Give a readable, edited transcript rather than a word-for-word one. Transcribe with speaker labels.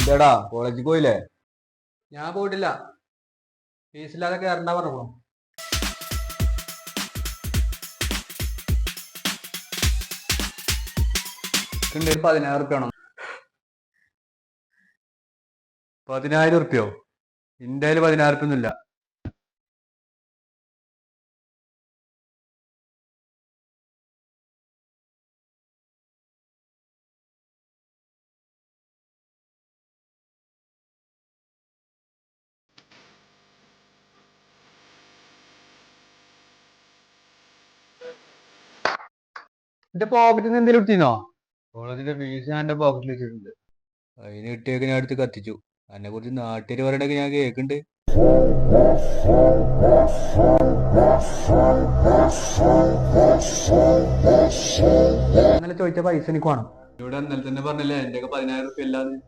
Speaker 1: എന്താടാ കോളേജിൽ പോയില്ലേ?
Speaker 2: ഞാൻ പോയിട്ടില്ല. ഫീസില്ലാതെ കയറണ്ട പറഞ്ഞു.
Speaker 1: ഒരു 10,000 റുപ്യ വേണം. 10,000 റുപ്യോ? എന്റെ കയ്യിൽ 10,000 റുപ്യ ഒന്നുമില്ല.
Speaker 2: എന്റെ പോക്കറ്റിൽ നിന്ന് എന്തെങ്കിലും എടുത്തിന്നോ?
Speaker 1: കോളേജിന്റെ ഫീസ് ഞാൻ എന്റെ പോക്കറ്റിൽ വെച്ചിട്ടുണ്ട്. അതിന് കിട്ടിയൊക്കെ ഞാൻ എടുത്ത് കത്തിച്ചു. അതിനെ കുറിച്ച് നാട്ടുകാർ പറയണൊക്കെ ഞാൻ കേൾക്കുന്നുണ്ട്.
Speaker 2: ഇന്നലെ ചോദിച്ച പൈസ എനിക്ക് വേണം.
Speaker 1: ഇവിടെ ഇന്നലെ തന്നെ പറഞ്ഞില്ലേ എന്റെ ഒക്കെ 10,000 റുപ്യ ഇല്ലാന്ന്.